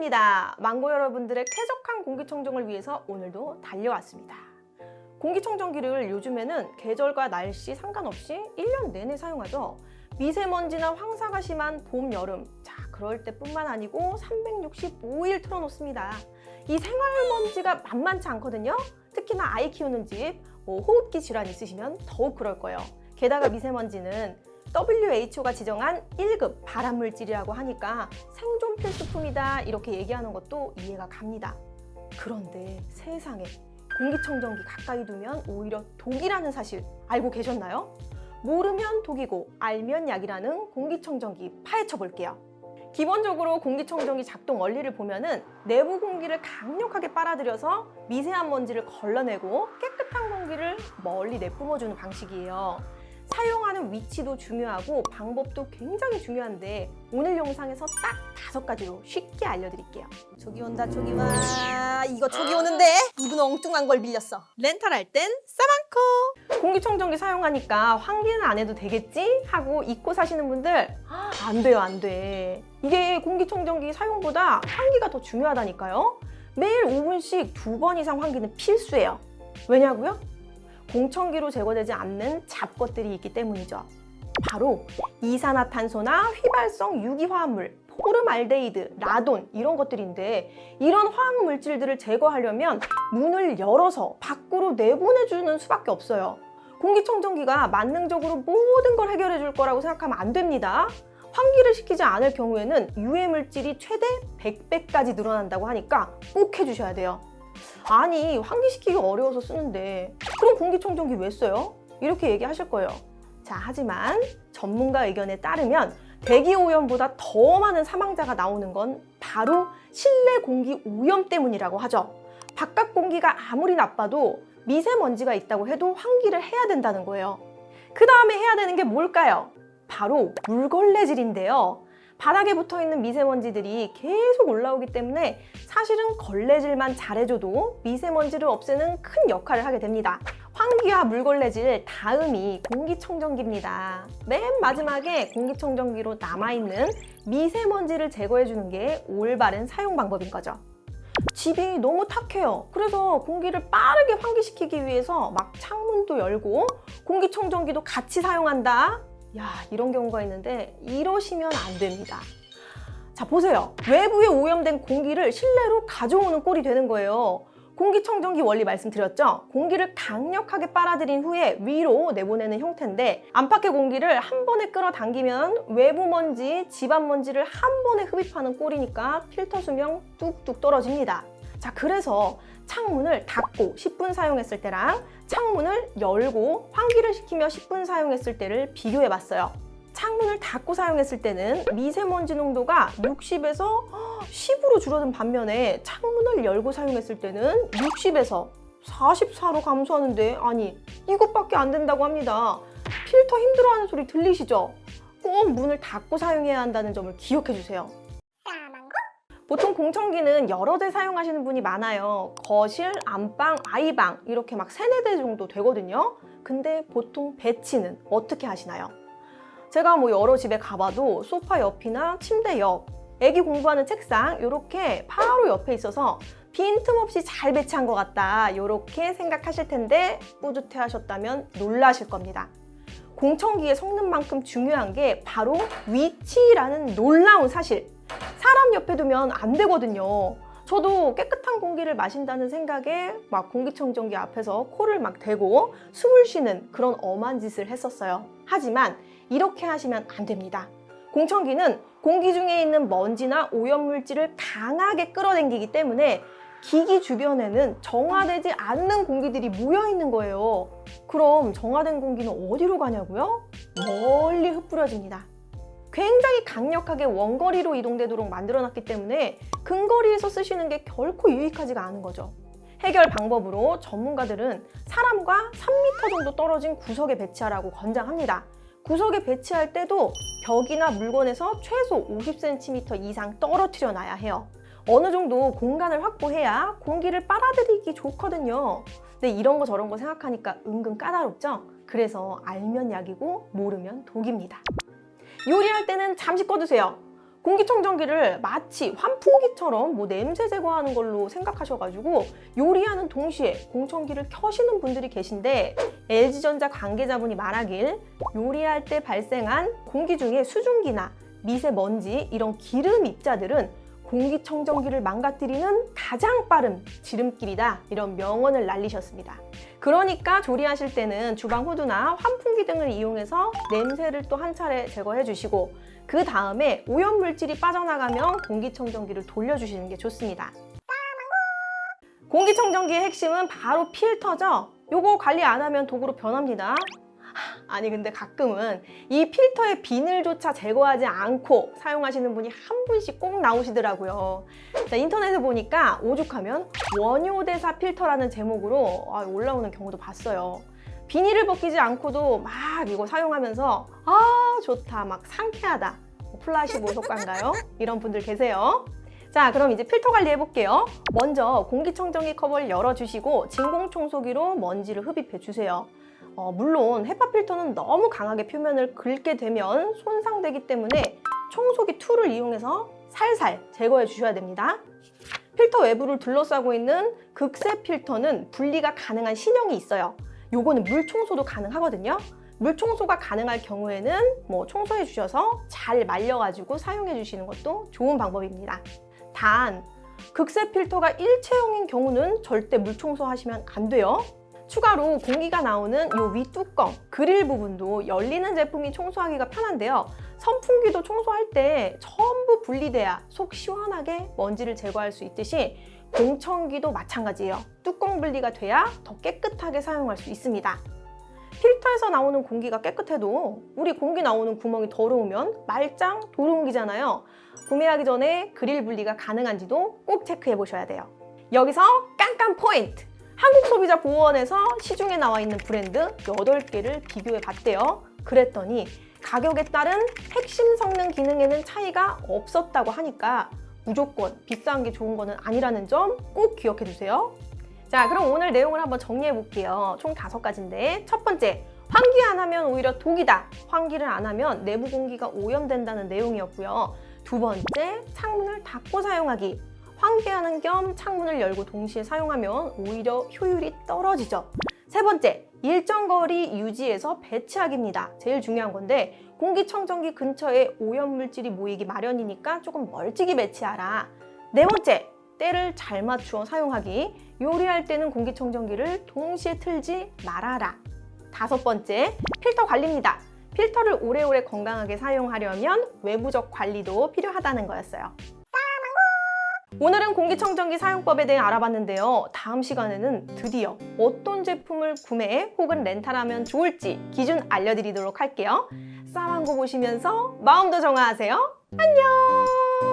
반갑습니다. 망고 여러분들의 쾌적한 공기청정을 위해서 오늘도 달려왔습니다. 공기청정기를 요즘에는 계절과 날씨 상관없이 1년 내내 사용하죠. 미세먼지나 황사가 심한 봄, 여름, 그럴 때뿐만 아니고 365일 틀어놓습니다. 이 생활먼지가 만만치 않거든요. 특히나 아이 키우는 집, 호흡기 질환 있으시면 더욱 그럴 거예요. 게다가 미세먼지는 WHO가 지정한 1급 발암물질이라고 하니까 생존 필수품이다 이렇게 얘기하는 것도 이해가 갑니다. 그런데 세상에 공기청정기 가까이 두면 오히려 독이라는 사실 알고 계셨나요? 모르면 독이고 알면 약이라는 공기청정기 파헤쳐 볼게요. 기본적으로 공기청정기 작동 원리를 보면은 내부 공기를 강력하게 빨아들여서 미세한 먼지를 걸러내고 깨끗한 공기를 멀리 내뿜어주는 방식이에요. 사용하는 위치도 중요하고 방법도 굉장히 중요한데 오늘 영상에서 딱 5가지로 쉽게 알려드릴게요. 저기 온다 저기 와. 이거 저기 오는데 누군 엉뚱한 걸 빌렸어. 렌탈할 땐 싸만코. 공기청정기 사용하니까 환기는 안 해도 되겠지? 하고 잊고 사시는 분들 안 돼요, 안 돼. 이게 공기청정기 사용보다 환기가 더 중요하다니까요. 매일 5분씩 2번 이상 환기는 필수예요. 왜냐고요? 공청기로 제거되지 않는 잡것들이 있기 때문이죠. 바로 이산화탄소나 휘발성 유기화합물, 포름알데히드, 라돈 이런 것들인데 이런 화학물질들을 제거하려면 문을 열어서 밖으로 내보내주는 수밖에 없어요. 공기청정기가 만능적으로 모든 걸 해결해 줄 거라고 생각하면 안 됩니다. 환기를 시키지 않을 경우에는 유해물질이 최대 100배까지 늘어난다고 하니까 꼭 해주셔야 돼요. 아니 환기시키기 어려워서 쓰는데 그럼 공기청정기 왜 써요? 이렇게 얘기하실 거예요. 하지만 전문가 의견에 따르면 대기오염보다 더 많은 사망자가 나오는 건 바로 실내 공기 오염 때문이라고 하죠. 바깥 공기가 아무리 나빠도 미세먼지가 있다고 해도 환기를 해야 된다는 거예요. 그 다음에 해야 되는 게 뭘까요? 바로 물걸레질인데요. 바닥에 붙어있는 미세먼지들이 계속 올라오기 때문에 사실은 걸레질만 잘해줘도 미세먼지를 없애는 큰 역할을 하게 됩니다. 환기와 물걸레질 다음이 공기청정기입니다. 맨 마지막에 공기청정기로 남아있는 미세먼지를 제거해주는 게 올바른 사용 방법인 거죠. 집이 너무 탁해요. 그래서 공기를 빠르게 환기시키기 위해서 막 창문도 열고 공기청정기도 같이 사용한다? 이런 경우가 있는데 이러시면 안 됩니다. 보세요. 외부에 오염된 공기를 실내로 가져오는 꼴이 되는 거예요. 공기청정기 원리 말씀드렸죠? 공기를 강력하게 빨아들인 후에 위로 내보내는 형태인데 안팎의 공기를 한 번에 끌어당기면 외부 먼지, 집안 먼지를 한 번에 흡입하는 꼴이니까 필터 수명 뚝뚝 떨어집니다. 그래서 창문을 닫고 10분 사용했을 때랑 창문을 열고 환기를 시키며 10분 사용했을 때를 비교해 봤어요. 창문을 닫고 사용했을 때는 미세먼지 농도가 60에서 10으로 줄어든 반면에 창문을 열고 사용했을 때는 60에서 44로 감소하는데 아니 이것밖에 안 된다고 합니다. 필터 힘들어하는 소리 들리시죠? 꼭 문을 닫고 사용해야 한다는 점을 기억해 주세요. 보통 공청기는 여러 대 사용하시는 분이 많아요. 거실, 안방, 아이방 이렇게 막 3-4대 정도 되거든요. 근데 보통 배치는 어떻게 하시나요? 제가 여러 집에 가봐도 소파 옆이나 침대 옆, 애기 공부하는 책상 이렇게 바로 옆에 있어서 빈틈없이 잘 배치한 것 같다 이렇게 생각하실 텐데 뿌듯해 하셨다면 놀라실 겁니다. 공청기의 성능만큼 중요한 게 바로 위치라는 놀라운 사실. 사람 옆에 두면 안 되거든요. 저도 깨끗한 공기를 마신다는 생각에 막 공기청정기 앞에서 코를 막 대고 숨을 쉬는 그런 엄한 짓을 했었어요. 하지만 이렇게 하시면 안 됩니다. 공청기는 공기 중에 있는 먼지나 오염물질을 강하게 끌어당기기 때문에 기기 주변에는 정화되지 않는 공기들이 모여 있는 거예요. 그럼 정화된 공기는 어디로 가냐고요? 멀리 흩뿌려집니다. 굉장히 강력하게 원거리로 이동되도록 만들어놨기 때문에 근거리에서 쓰시는 게 결코 유익하지가 않은 거죠. 해결 방법으로 전문가들은 사람과 3m 정도 떨어진 구석에 배치하라고 권장합니다. 구석에 배치할 때도 벽이나 물건에서 최소 50cm 이상 떨어뜨려 놔야 해요. 어느 정도 공간을 확보해야 공기를 빨아들이기 좋거든요. 근데 이런 거 저런 거 생각하니까 은근 까다롭죠? 그래서 알면 약이고 모르면 독입니다. 요리할 때는 잠시 꺼두세요. 공기청정기를 마치 환풍기처럼 뭐 냄새 제거하는 걸로 생각하셔가지고 요리하는 동시에 공청기를 켜시는 분들이 계신데, LG전자 관계자분이 말하길 요리할 때 발생한 공기 중에 수증기나 미세먼지 이런 기름 입자들은 공기청정기를 망가뜨리는 가장 빠른 지름길이다, 이런 명언을 날리셨습니다. 그러니까 조리하실 때는 주방 후드나 환풍기 등을 이용해서 냄새를 또 한 차례 제거해 주시고, 그 다음에 오염물질이 빠져나가면 공기청정기를 돌려주시는 게 좋습니다. 공기청정기의 핵심은 바로 필터죠. 요거 관리 안 하면 독으로 변합니다. 아니 근데 가끔은 이 필터의 비늘조차 제거하지 않고 사용하시는 분이 한 분씩 꼭 나오시더라고요. 자, 인터넷에 보니까 오죽하면 원효대사 필터라는 제목으로 올라오는 경우도 봤어요. 비닐을 벗기지 않고도 막 이거 사용하면서 좋다, 막 상쾌하다, 플라시보 효과인가요? 이런 분들 계세요. 자, 그럼 이제 필터 관리 해볼게요. 먼저 공기청정기 커버를 열어주시고 진공청소기로 먼지를 흡입해 주세요. 물론 헤파 필터는 너무 강하게 표면을 긁게 되면 손상되기 때문에 청소기 툴을 이용해서 살살 제거해 주셔야 됩니다. 필터 외부를 둘러싸고 있는 극세 필터는 분리가 가능한 신형이 있어요. 요거는 물 청소도 가능하거든요. 물 청소가 가능할 경우에는 뭐 청소해 주셔서 잘 말려가지고 사용해 주시는 것도 좋은 방법입니다. 단, 극세 필터가 일체형인 경우는 절대 물 청소하시면 안 돼요. 추가로 공기가 나오는 요 위 뚜껑, 그릴 부분도 열리는 제품이 청소하기가 편한데요. 선풍기도 청소할 때 전부 분리돼야 속 시원하게 먼지를 제거할 수 있듯이 공청기도 마찬가지예요. 뚜껑 분리가 돼야 더 깨끗하게 사용할 수 있습니다. 필터에서 나오는 공기가 깨끗해도 우리 공기 나오는 구멍이 더러우면 말짱 도루묵이잖아요. 구매하기 전에 그릴 분리가 가능한지도 꼭 체크해 보셔야 돼요. 여기서 깜깜 포인트! 한국소비자보호원에서 시중에 나와 있는 브랜드 8개를 비교해 봤대요. 그랬더니 가격에 따른 핵심 성능 기능에는 차이가 없었다고 하니까 무조건 비싼 게 좋은 거는 아니라는 점 꼭 기억해 두세요. 자, 그럼 오늘 내용을 한번 정리해 볼게요. 총 5가지인데, 첫 번째, 환기 안 하면 오히려 독이다. 환기를 안 하면 내부 공기가 오염된다는 내용이었고요. 두 번째, 창문을 닫고 사용하기. 환기하는 겸 창문을 열고 동시에 사용하면 오히려 효율이 떨어지죠. 세 번째, 일정 거리 유지해서 배치하기입니다. 제일 중요한 건데, 공기청정기 근처에 오염물질이 모이기 마련이니까 조금 멀찍이 배치하라. 네 번째, 때를 잘 맞추어 사용하기. 요리할 때는 공기청정기를 동시에 틀지 말아라. 다섯 번째, 필터 관리입니다. 필터를 오래오래 건강하게 사용하려면 외부적 관리도 필요하다는 거였어요. 오늘은 공기청정기 사용법에 대해 알아봤는데요. 다음 시간에는 드디어 어떤 제품을 구매 혹은 렌탈하면 좋을지 기준 알려드리도록 할게요. 쌈한 거 보시면서 마음도 정화하세요. 안녕!